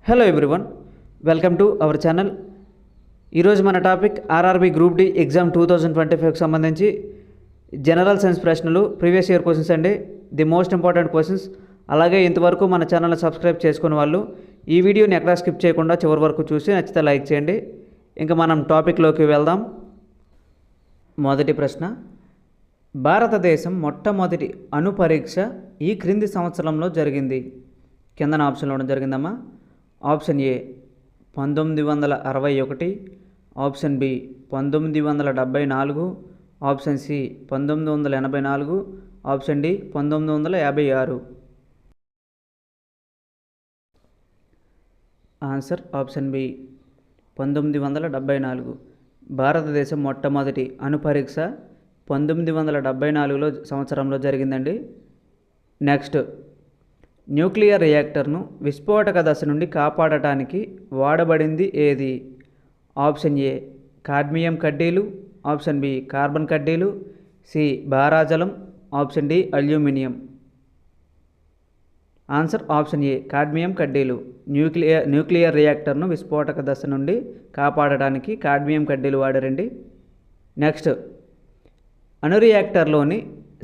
Hello everyone, welcome to our channel. ఈరోజు మన topic RRB group D exam 2025కి సంబంధించి జనరల్ సైన్స్ ప్రశ్నలు, ప్రీవియస్ ఇయర్ క్వశ్చన్స్ అండి. The most important questions. అలాగే ఇంతవరకు మన ఛానల్ని సబ్స్క్రైబ్ చేసుకునే వాళ్ళు ఈ వీడియోని ఎక్కడా స్కిప్ చేయకుండా చివరి వరకు చూసి నచ్చితే లైక్ చేయండి. ఇంకా మనం టాపిక్లోకి వెళ్దాం. మొదటి ప్రశ్న, భారతదేశం మొట్టమొదటి అణు పరీక్ష ఈ క్రింది సంవత్సరంలో జరిగింది. కిందన ఆప్షన్లో ఉండడం జరిగిందమ్మా. Option A 1961, option B 1974, option C 1984, option D 1956. Answer option B 1974. భారతదేశం మొట్టమొదటి అణు పరీక్ష 1974 సంవత్సరంలో జరిగిందండి. నెక్స్ట్, న్యూక్లియర్ రియాక్టర్ను విస్ఫోటక దశ నుండి కాపాడటానికి వాడబడింది ఏది? ఆప్షన్ ఏ కాడ్మియం కడ్డీలు, ఆప్షన్ బి కార్బన్ కడ్డీలు, సి భారాజలం, option D aluminium. Answer option A cadmium కడ్డీలు. న్యూక్లియర్ రియాక్టర్ను విస్ఫోటక దశ నుండి కాపాడటానికి కాడ్మియం కడ్డీలు వాడారండి. నెక్స్ట్, అణు రియాక్టర్లోని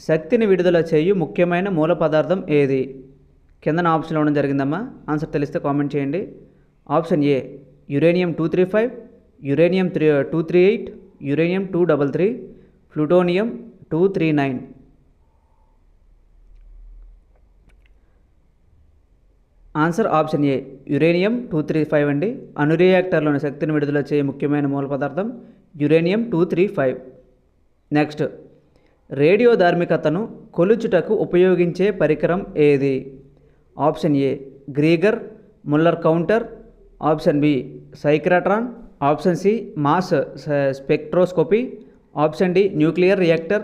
శక్తిని విడుదల చేయు ముఖ్యమైన మూల పదార్థం ఏది? కిందన ఆప్షన్లో ఉండడం జరిగిందమ్మా. ఆన్సర్ తెలిస్తే కామెంట్ చేయండి. Option A uranium 235, uranium 238, uranium 233, plutonium 239. Answer option A uranium 235 అండి. అణు రియాక్టర్లోని శక్తిని విడుదల చేయే ముఖ్యమైన మూల పదార్థం యురేనియం 235. నెక్స్ట్, రేడియో ధార్మికతను కొలుచుటకు ఉపయోగించే పరికరం ఏది? ఆప్షన్ ఏ గ్రీగర్ Muller counter, option B cyclotron, option C mass spectroscopy, option D nuclear reactor,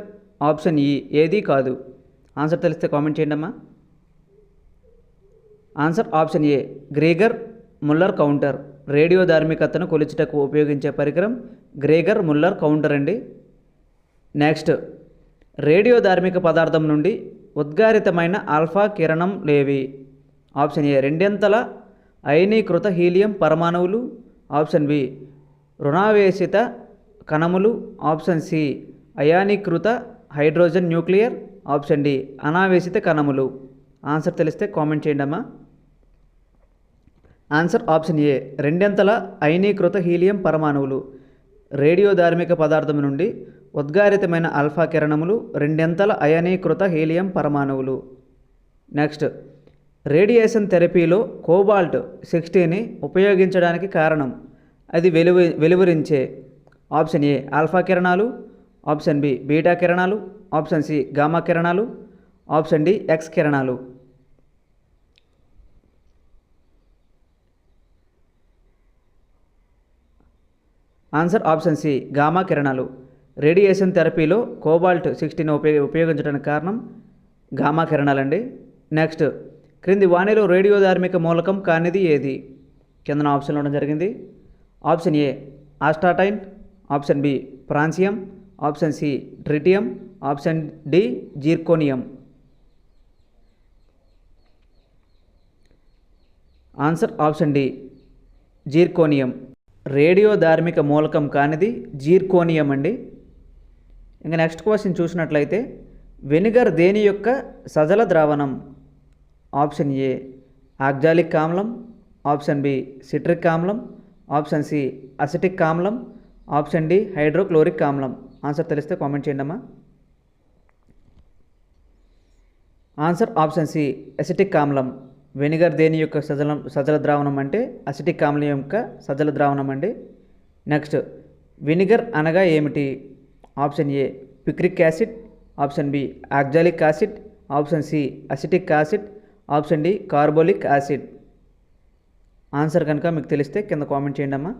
option ఈ ఏది కాదు. ఆన్సర్ తెలిస్తే కామెంట్ చేయండి అమ్మా. ఆన్సర్ ఆప్షన్ ఏ గ్రీగర్ ముల్లర్ కౌంటర్. రేడియో ధార్మికతను కొలుచుటకు ఉపయోగించే పరికరం గ్రీగర్ ముల్లర్ కౌంటర్ అండి. నెక్స్ట్, రేడియో ధార్మిక పదార్థం నుండి ఉద్గారితమైన ఆల్ఫా కిరణం లేవి? ఆప్షన్ ఏ రెండంతల అయనీకృత హీలియం పరమాణువులు, ఆప్షన్ బి రుణావేశిత కణములు, ఆప్షన్ సి అయానీకృత హైడ్రోజన్ న్యూక్లియర్, ఆప్షన్ డి అనావేశిత కణములు. ఆన్సర్ తెలిస్తే కామెంట్ చేయండి అమ్మా. ఆన్సర్ ఆప్షన్ ఏ రెండంతల అయనీకృత హీలియం పరమాణువులు. రేడియో ధార్మిక పదార్థం నుండి ఉద్గారితమైన ఆల్ఫా కిరణములు రెండంతల అయనీకృత హీలియం పరమాణువులు. నెక్స్ట్, రేడియేషన్ థెరపీలో కోబాల్ట్ 60ని ఉపయోగించడానికి కారణం? అది వెలువరించే ఆప్షన్ ఏ ఆల్ఫా కిరణాలు, ఆప్షన్ బి బీటా కిరణాలు, ఆప్షన్ సి గామా కిరణాలు, ఆప్షన్ డి ఎక్స్ కిరణాలు. ఆన్సర్ ఆప్షన్ సి గామా కిరణాలు. రేడియేషన్ థెరపీలో కోబాల్ట్ 60ని ఉపయోగించడానికి కారణం గామా కిరణాలండి. నెక్స్ట్, క్రింది వాణిలో రేడియో ధార్మిక మూలకం కానిది ఏది? కిందన ఆప్షన్లో ఉండడం జరిగింది. Option A astatine, option B francium, option C tritium, option D zirconium. Answer option D zirconium. Radio ధార్మిక మూలకం కానిది జీర్కోనియం అండి. ఇంకా నెక్స్ట్ క్వశ్చన్ చూసినట్లయితే, వెనిగర్ దేని యొక్క సజల ద్రావణం? ఆప్షన్ ఏ ఆక్జాలిక్ ఆమ్లం, ఆప్షన్ బి సిట్రిక్ ఆమ్లం, ఆప్షన్ సి అసిటిక్ ఆమ్లం, ఆప్షన్ డి హైడ్రోక్లోరిక్ ఆమ్లం. ఆన్సర్ తెలిస్తే కామెంట్ చేయండి అమ్మా. ఆన్సర్ ఆప్షన్ సి అసిటిక్ ఆమ్లం. వెనిగర్ దేని యొక్క సజల ద్రావణం అంటే అసిటిక్ ఆమ్లం యొక్క సజల ద్రావణం అండి. నెక్స్ట్, వెనిగర్ అనగా ఏమిటి? Option A picric acid, option B oxalic acid, option C acetic acid, option D carbolic acid. Answer కనుక మీకు తెలిస్తే కింద కామెంట్ చేయండి అమ్మా.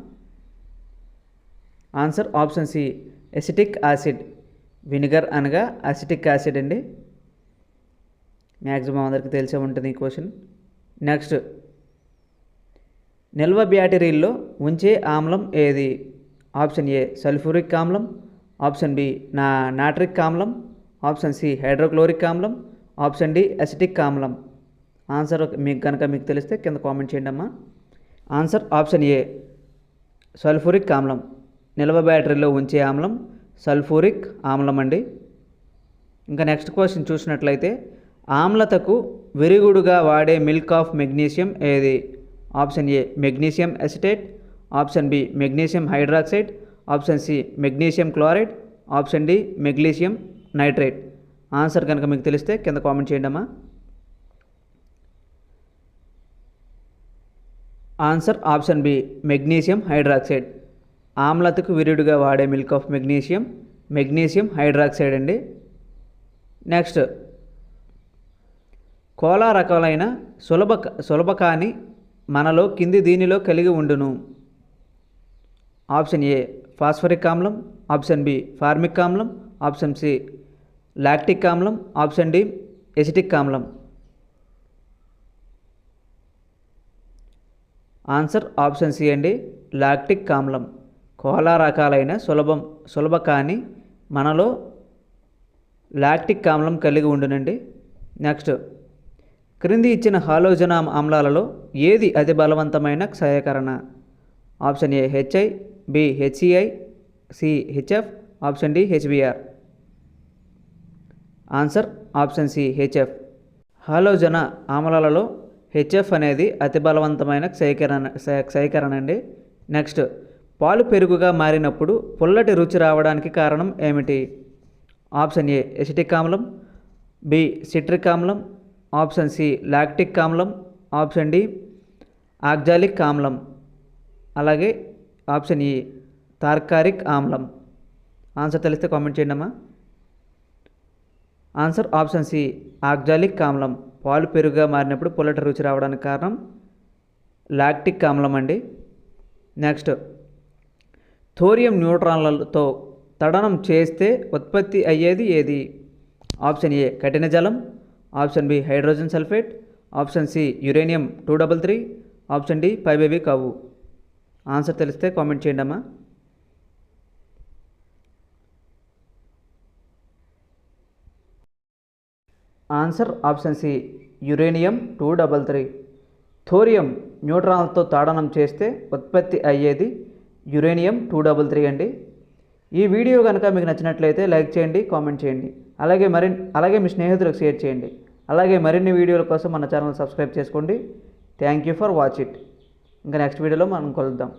Answer option C acetic acid. Vinegar అనగా అసిటిక్ యాసిడ్ అండి. మ్యాక్సిమం అందరికీ తెలిసే ఉంటుంది ఈ క్వశ్చన్. నెక్స్ట్, నిల్వ బ్యాటరీల్లో ఉంచే ఆమ్లం ఏది? ఆప్షన్ ఏ సల్ఫ్యూరిక్ ఆమ్లం, ఆప్షన్ బి నాట్రిక్ ఆమ్లం, ఆప్షన్ సి హైడ్రోక్లోరిక్ ఆమ్లం, ఆప్షన్ డి అసిటిక్ ఆమ్లం. ఆన్సర్ మీకు తెలిస్తే కింద కామెంట్ చేయండి అమ్మా. ఆన్సర్ ఆప్షన్ ఏ సల్ఫ్యూరిక్ ఆమ్లం. నిల్వ బ్యాటరీలో ఉంచే ఆమ్లం సల్ఫ్యూరిక్ ఆమ్లం అండి. ఇంకా నెక్స్ట్ క్వశ్చన్ చూసినట్లయితే ఆమ్లతకు విరుగుడుగా వాడే మిల్క్ ఆఫ్ మెగ్నీషియం ఏది? Option A magnesium acetate, option B magnesium hydroxide, option C magnesium chloride, option D magnesium nitrate. Answer కనుక మీకు తెలిస్తే కింద కామెంట్ చేయండి అమ్మా. Answer option B magnesium hydroxide. ఆమ్లతకు విరుడుగా వాడే మిల్క్ ఆఫ్ మెగ్నీషియం హైడ్రాక్సైడ్ అండి. నెక్స్ట్ కోలా రకాలైన సులభకాని మనలో కింది దీనిలో కలిగి ఉండును. ఆప్షన్ ఏ ఫాస్ఫరిక్ ఆమ్లం, ఆప్షన్ బి ఫార్మిక్ ఆమ్లం, ఆప్షన్ సి లాక్టిక్ ఆమ్లం, ఆప్షన్ డి ఎసిటిక్ ఆమ్లం. ఆన్సర్ ఆప్షన్ సి అండి లాక్టిక్ ఆమ్లం. కోలా రకాలైన సులభకాని మనలో లాక్టిక్ ఆమ్లం కలిగి ఉండునండి. నెక్స్ట్ క్రింది ఇచ్చిన హాలోజన్ ఆమ్లాలలో ఏది అతి బలవంతమైన క్షయకరణ? Option A HI, B HCI, C HF, option D HBr. Answer option C HF. Halogen ఆమ్లాలలో హెచ్ఎఫ్ అనేది అతి బలవంతమైన క్షయకరణ అండి. నెక్స్ట్ పాలు పెరుగుగా మారినప్పుడు పుల్లటి రుచి రావడానికి కారణం ఏమిటి? ఆప్షన్ ఏ ఎసిటిక్ ఆమ్లం, బి సిట్రిక్ ఆమ్లం, ఆప్షన్ సి లాక్టిక్ ఆమ్లం, ఆప్షన్ డి ఆక్జాలిక్ ఆమ్లం, అలాగే ఆప్షన్ ఈ టార్కారిక్ ఆమ్లం. ఆన్సర్ తెలిస్తే కామెంట్ చేయండి అమ్మా. ఆన్సర్ ఆప్షన్ సి ఆక్జాలిక్ ఆమ్లం. పాలు పెరుగుగా మారినప్పుడు పుల్లటి రుచి రావడానికి కారణం లాక్టిక్ ఆమ్లం అండి. నెక్స్ట్ థోరియం న్యూట్రాన్లతో తడనం చేస్తే ఉత్పత్తి అయ్యేది ఏది? ఆప్షన్ ఏ కఠిన జలం, option B hydrogen sulphate, option C uranium 233, option D పైబేబీ కావు. ఆన్సర్ తెలిస్తే కామెంట్ చేయండి అమ్మా. Answer option C uranium 233. Thorium న్యూట్రాన్లతో తాడనం చేస్తే ఉత్పత్తి అయ్యేది యురేనియం 233 అండి. ఈ వీడియో కనుక మీకు నచ్చినట్లయితే లైక్ చేయండి, కామెంట్ చేయండి, అలాగే మీ స్నేహితులకు షేర్ చేయండి. అలాగే మరిన్ని వీడియోల కోసం మన ఛానల్ సబ్స్క్రైబ్ చేసుకోండి. Thank you for watch it. ఇంకా నెక్స్ట్ వీడియోలో మనం కలుద్దాం.